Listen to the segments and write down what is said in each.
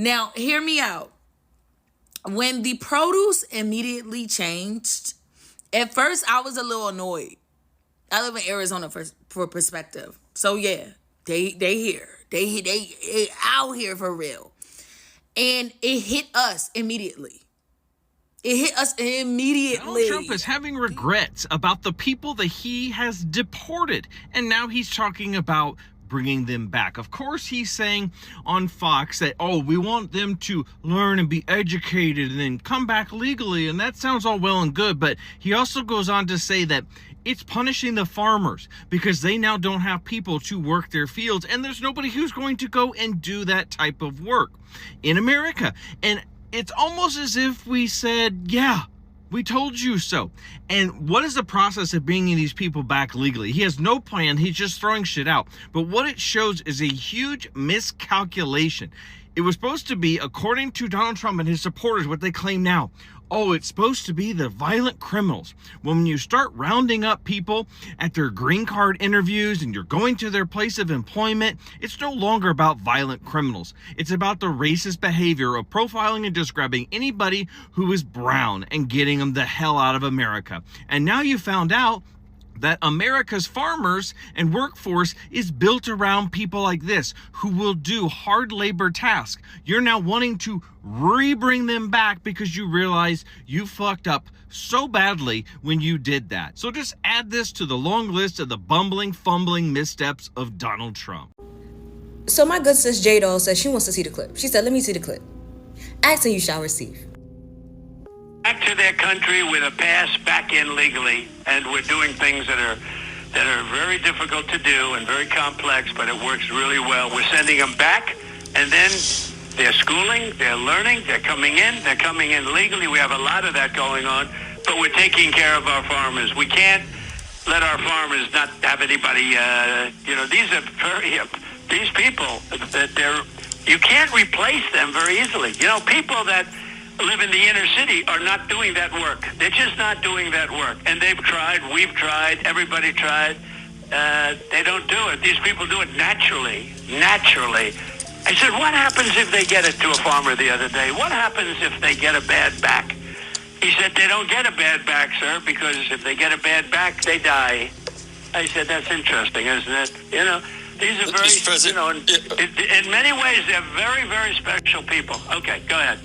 Now, hear me out. When the produce immediately changed, at first I was a little annoyed. I live in Arizona for perspective. So yeah, they here. They out here for real. And it hit us immediately. It hit us immediately. Donald Trump is having regrets about the people that he has deported. And now he's talking about bringing them back. Of course, he's saying on Fox that, oh, we want them to learn and be educated and then come back legally. And that sounds all well and good. But he also goes on to say that it's punishing the farmers because they now don't have people to work their fields. And there's nobody who's going to go and do that type of work in America. And it's almost as if we said, yeah, we told you so. And what is the process of bringing these people back legally? He has no plan. He's just throwing shit out. But what it shows is a huge miscalculation. It was supposed to be, according to Donald Trump and his supporters, what they claim now. Oh, it's supposed to be the violent criminals. When you start rounding up people at their green card interviews and you're going to their place of employment, it's no longer about violent criminals. It's about the racist behavior of profiling and just grabbing anybody who is brown and getting them the hell out of America. And now you found out that America's farmers and workforce is built around people like this who will do hard labor tasks. You're now wanting to re-bring them back because you realize you fucked up so badly when you did that. So just add this to the long list of the bumbling, fumbling missteps of Donald Trump. So my good sis J-Doll says she wants to see the clip. She said, let me see the clip. Ask and you shall receive. Back to their country with a pass back in legally, and we're doing things that are very difficult to do and very complex, but it works really well. We're sending them back, and then they're schooling, they're learning, they're coming in legally. We have a lot of that going on, but we're taking care of our farmers. We can't let our farmers not have anybody, these people, that you can't replace them very easily. People that live in the inner city are not doing that work. They're just not doing that work. And they've tried, we've tried, everybody tried. They don't do it. These people do it naturally. I said, what happens if they get it to a farmer the other day? What happens if they get a bad back? He said, they don't get a bad back, sir, because if they get a bad back, they die. I said, that's interesting, isn't it? These are very, in many ways, they're very, very special people. Okay, go ahead.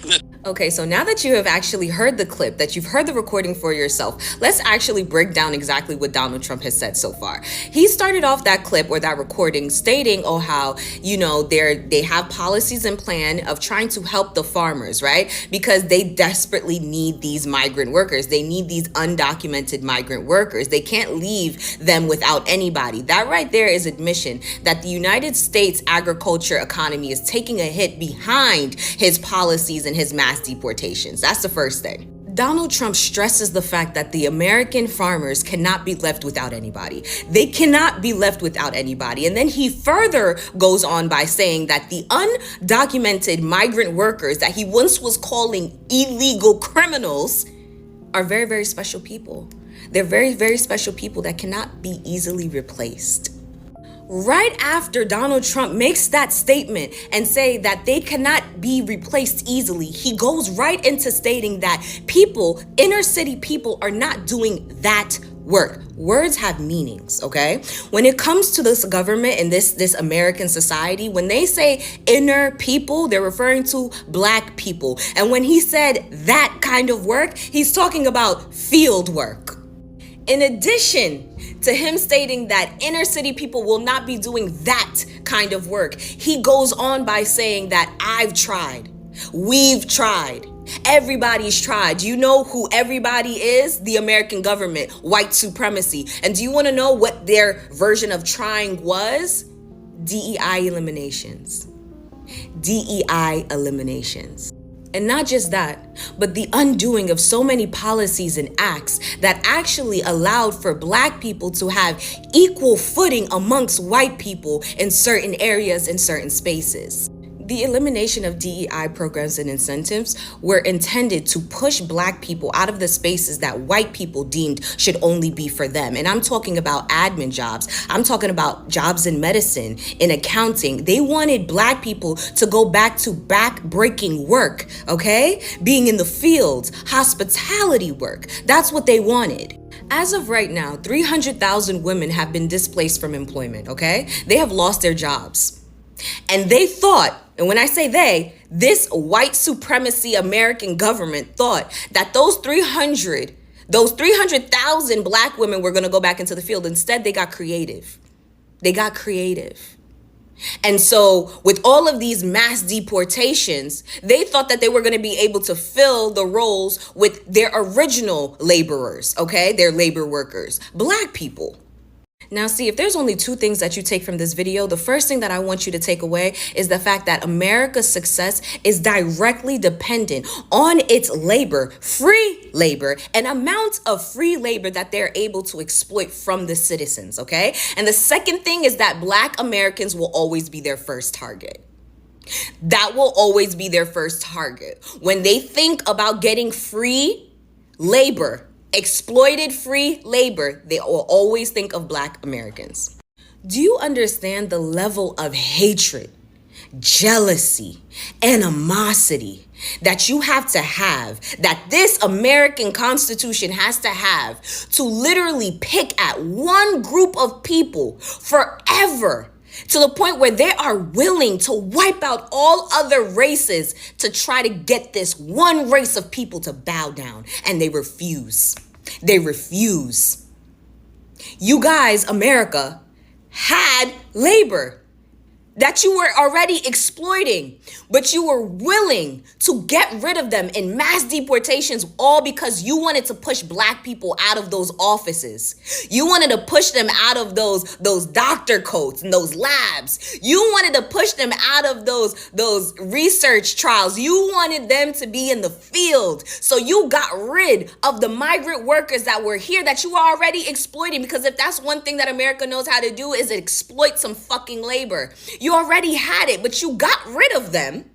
Okay, so now that you have actually heard the clip, that you've heard the recording for yourself, let's actually break down exactly what Donald Trump has said so far. He started off that clip or that recording stating, how, they have policies and plan of trying to help the farmers, right? Because they desperately need these migrant workers. They need these undocumented migrant workers. They can't leave them without anybody. That right there is admission that the United States agriculture economy is taking a hit behind his policies and his mass deportations. That's the first thing. Donald Trump stresses the fact that the American farmers cannot be left without anybody. They cannot be left without anybody. And then he further goes on by saying that the undocumented migrant workers that he once was calling illegal criminals are very, very special people. They're very, very special people that cannot be easily replaced. Right after Donald Trump makes that statement and say that they cannot be replaced easily, he goes right into stating that inner city people are not doing that work. Words have meanings, okay? When it comes to this government and this American society, when they say inner people, they're referring to Black people. And when he said that kind of work, he's talking about field work. In addition to him stating that inner city people will not be doing that kind of work, he goes on by saying that I've tried, we've tried, everybody's tried. Do you know who everybody is? The American government, white supremacy. And do you want to know what their version of trying was? DEI eliminations. DEI eliminations. And not just that, but the undoing of so many policies and acts that actually allowed for Black people to have equal footing amongst white people in certain areas, in certain spaces. The elimination of DEI programs and incentives were intended to push Black people out of the spaces that white people deemed should only be for them. And I'm talking about admin jobs. I'm talking about jobs in medicine, in accounting. They wanted Black people to go back to back-breaking work, okay? Being in the fields, hospitality work. That's what they wanted. As of right now, 300,000 women have been displaced from employment, okay? They have lost their jobs. And they thought, and when I say they, this white supremacy American government thought that those 300,000 Black women were going to go back into the field. Instead, they got creative. And so with all of these mass deportations, they thought that they were going to be able to fill the roles with their original laborers, okay? Their labor workers, Black people. Now, see, if there's only two things that you take from this video, the first thing that I want you to take away is the fact that America's success is directly dependent on its labor, free labor, an amount of free labor that they're able to exploit from the citizens, okay? And the second thing is that Black Americans will always be their first target. That will always be their first target. When they think about getting free labor, exploited free labor, they will always think of Black Americans. Do you understand the level of hatred, jealousy, animosity that you have to have, that this American Constitution has to have to literally pick at one group of people forever, to the point where they are willing to wipe out all other races to try to get this one race of people to bow down, and they refuse. They refuse. You guys, America, had labor that you were already exploiting, but you were willing to get rid of them in mass deportations, all because you wanted to push Black people out of those offices. You wanted to push them out of those doctor coats and those labs. You wanted to push them out of those research trials. You wanted them to be in the field. So you got rid of the migrant workers that were here that you were already exploiting, because if that's one thing that America knows how to do, is exploit some fucking labor. You already had it, but you got rid of them,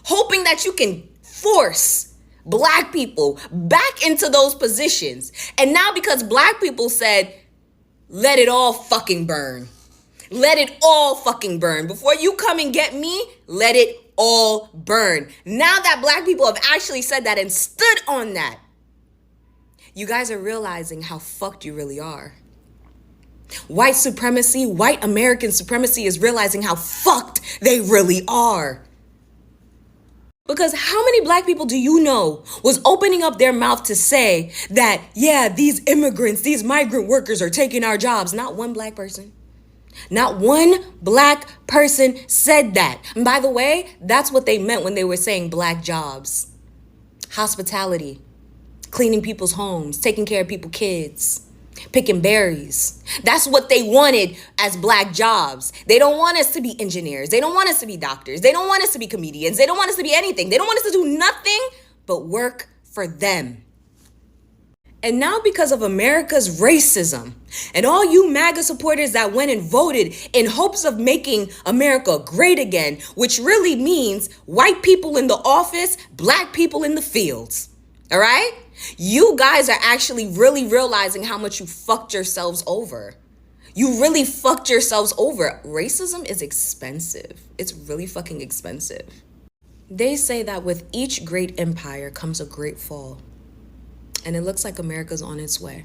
hoping that you can force Black people back into those positions. And now because Black people said, let it all fucking burn. Let it all fucking burn. Before you come and get me, let it all burn. Now that Black people have actually said that and stood on that, you guys are realizing how fucked you really are. White supremacy, white American supremacy is realizing how fucked they really are. Because how many Black people do you know was opening up their mouth to say that, yeah, these immigrants, these migrant workers are taking our jobs? Not one Black person. Not one Black person said that. And by the way, that's what they meant when they were saying Black jobs. Hospitality, cleaning people's homes, taking care of people's kids, picking berries. That's what they wanted as Black jobs. They don't want us to be engineers. They don't want us to be doctors. They don't want us to be comedians. They don't want us to be anything. They don't want us to do nothing but work for them. And now because of America's racism and all you MAGA supporters that went and voted in hopes of making America great again, which really means white people in the office, Black people in the fields. All right? You guys are actually really realizing how much you fucked yourselves over. You really fucked yourselves over. Racism is expensive. It's really fucking expensive. They say that with each great empire comes a great fall. And it looks like America's on its way.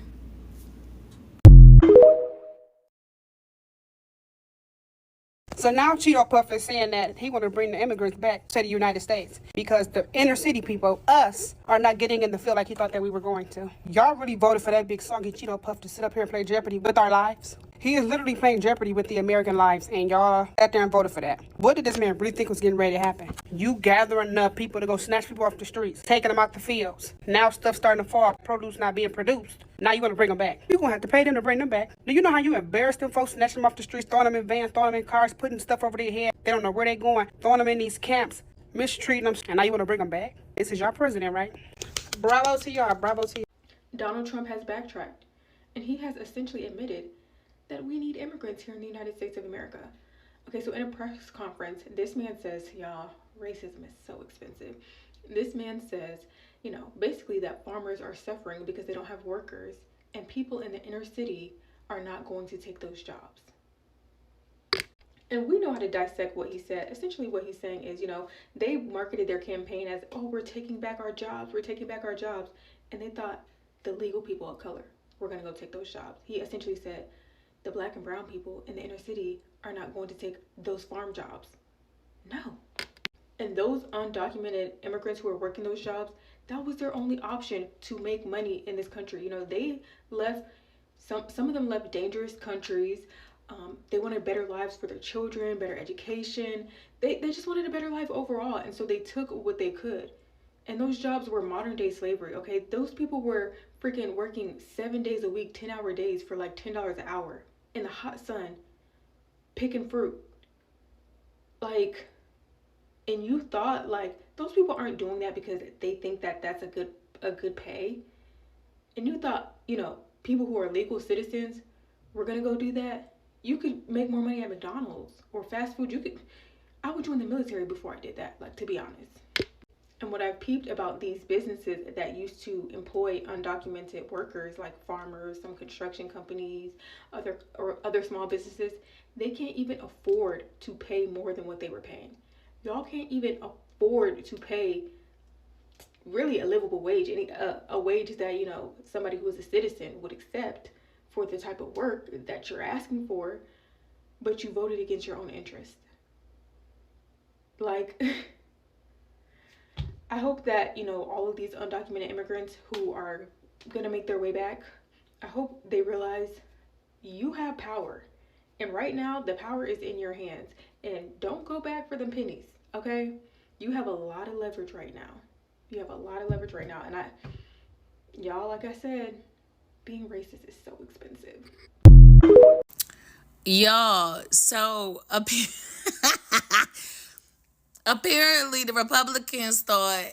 So now Cheeto Puff is saying that he want to bring the immigrants back to the United States because the inner city people, us, are not getting in the field like he thought that we were going to. Y'all really voted for that big soggy Cheeto Puff to sit up here and play Jeopardy with our lives? He is literally playing Jeopardy with the American lives, and y'all sat there and voted for that. What did this man really think was getting ready to happen? You gathering enough people to go snatch people off the streets, taking them out the fields. Now stuff starting to fall, produce not being produced. Now you want to bring them back. You're going to have to pay them to bring them back. Do you know how you embarrass them folks, snatching them off the streets, throwing them in vans, throwing them in cars, putting stuff over their head? They don't know where they're going, throwing them in these camps, mistreating them, and now you want to bring them back? This is your president, right? Bravo to y'all, bravo to you. Donald Trump has backtracked, and he has essentially admitted that we need immigrants here in the United States of America. Okay, so in a press conference, this man says, y'all, racism is so expensive. This man says, basically that farmers are suffering because they don't have workers, and people in the inner city are not going to take those jobs. And we know how to dissect what he said. Essentially, what he's saying is, they marketed their campaign as, oh, we're taking back our jobs, we're taking back our jobs. And they thought the legal people of color were going to go take those jobs. He essentially said the black and brown people in the inner city are not going to take those farm jobs. No. And those undocumented immigrants who are working those jobs, that was their only option to make money in this country. They left, some of them left dangerous countries. They wanted better lives for their children, better education. They just wanted a better life overall. And so they took what they could. And those jobs were modern day slavery, okay? Those people were freaking working 7 days a week, 10-hour days for like $10 an hour in the hot sun, picking fruit. Like, and you thought like those people aren't doing that because they think that that's a good pay. And you thought, people who are legal citizens were gonna go do that. You could make more money at McDonald's or fast food. I would join the military before I did that, like, to be honest. And what I've peeped about these businesses that used to employ undocumented workers, like farmers, some construction companies, other small businesses, they can't even afford to pay more than what they were paying. Y'all can't even afford to pay really a livable wage, a wage that, somebody who is a citizen would accept for the type of work that you're asking for, but you voted against your own interest. Like, I hope that, all of these undocumented immigrants who are gonna make their way back, I hope they realize you have power. And right now, the power is in your hands. And don't go back for them pennies, okay? You have a lot of leverage right now. And y'all, like I said, being racist is so expensive. Y'all, so apparently the Republicans thought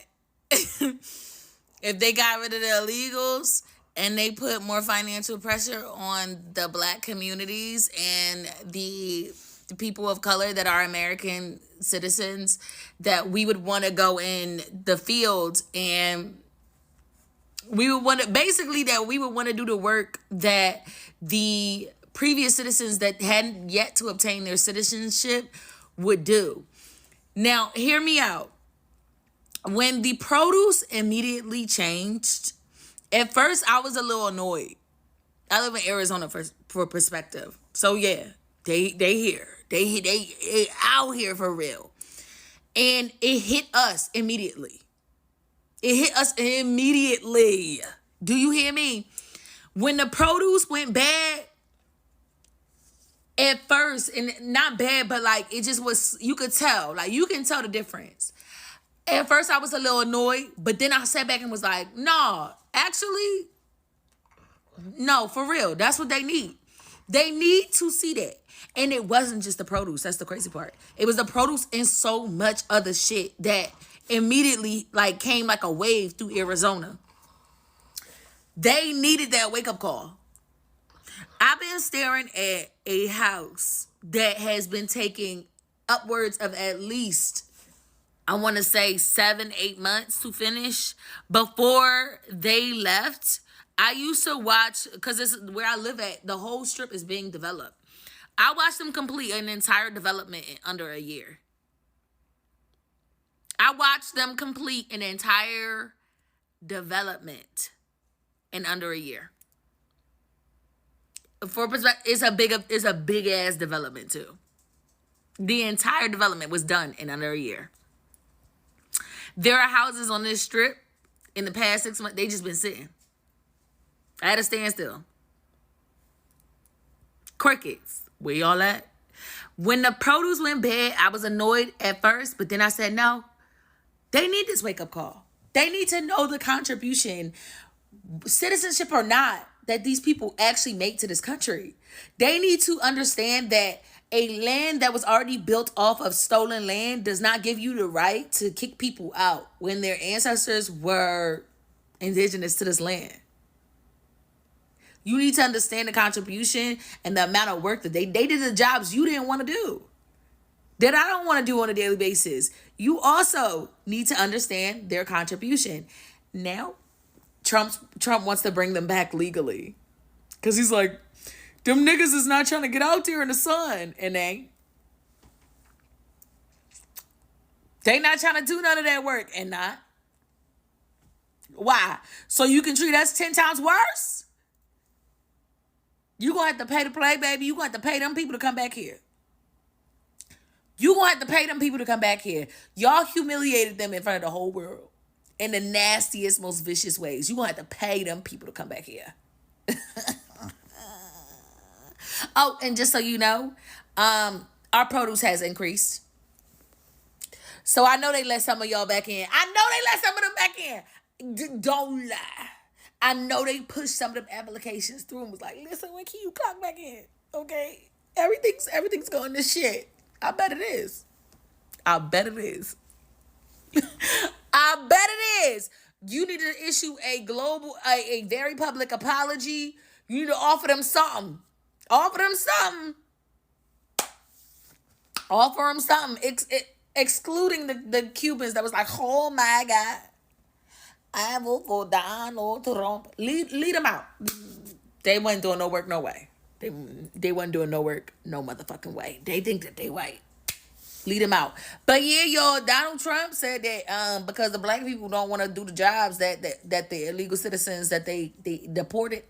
if they got rid of the illegals and they put more financial pressure on the black communities and the people of color that are American citizens, that we would want to go in the fields and we would want to do the work that the previous citizens that hadn't yet to obtain their citizenship would do. Now, hear me out. When the produce immediately changed, at first I was a little annoyed. I live in Arizona for perspective. So yeah, they here. They out here for real. And it hit us immediately. Do you hear me? When the produce went bad, at first, and not bad, but like it just was, you could tell. Like you can tell the difference. At first I was a little annoyed, but then I sat back and was like, no, actually, no, for real. That's what they need. They need to see that. And it wasn't just the produce. That's the crazy part. It was the produce and so much other shit that immediately like came like a wave through Arizona. They needed that wake-up call. I've been staring at a house that has been taking upwards of at least, I want to say 7-8 months to finish. Before they left, I used to watch, because this is where I live at, the whole strip is being developed. I watched them complete an entire development in under a year. I watched them complete an entire development in under a year. For perspective, it's a big ass development too. The entire development was done in under a year. There are houses on this strip in the past 6 months, they just been sitting at a standstill. Crickets, where y'all at? When the produce went bad, I was annoyed at first, but then I said, no, they need this wake-up call. They need to know the contribution, citizenship or not, that these people actually make to this country. They need to understand that a land that was already built off of stolen land does not give you the right to kick people out when their ancestors were indigenous to this land. You need to understand the contribution and the amount of work that they did the jobs you didn't want to do. that I don't want to do on a daily basis. You also need to understand their contribution. Now, Trump wants to bring them back legally. Because he's like, them niggas is not trying to get out there in the sun. And they not trying to do none of that work. And not. Why? So you can treat us 10 times worse? You gonna have to pay to play, baby. You gonna have to pay them people to come back here. You gonna have to pay them people to come back here. Y'all humiliated them in front of the whole world in the nastiest, most vicious ways. You gonna have to pay them people to come back here. Oh, and just so you know, our produce has increased. So I know they let some of y'all back in. I know they let some of them back in. Don't lie. I know they pushed some of them applications through and was like, listen, when can you clock back in? Okay? Everything's going to shit. I bet it is. I bet it is. I bet it is. You need to issue a very public apology. You need to offer them something. Offer them something. Offer them something. Excluding the Cubans that was like, oh my God. I vote for Donald Trump. Lead them out. They wasn't doing no work, no way. They wasn't doing no work, no motherfucking way. They think that they white. Lead them out. But yeah, y'all, Donald Trump said that because the black people don't want to do the jobs that the illegal citizens that they deported,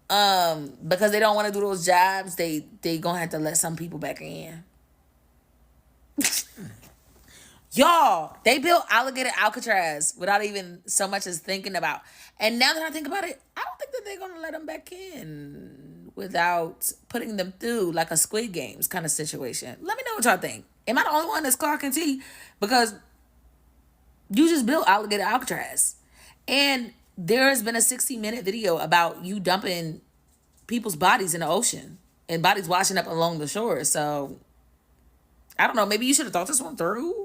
because they don't want to do those jobs, they gonna have to let some people back in. Y'all, they built Alligator Alcatraz without even so much as thinking about. And now that I think about it, I don't think that they're going to let them back in without putting them through like a Squid Games kind of situation. Let me know what y'all think. Am I the only one that's clocking tea? Because you just built Alligator Alcatraz. And there has been a 60-minute video about you dumping people's bodies in the ocean and bodies washing up along the shore. So, I don't know. Maybe you should have thought this one through.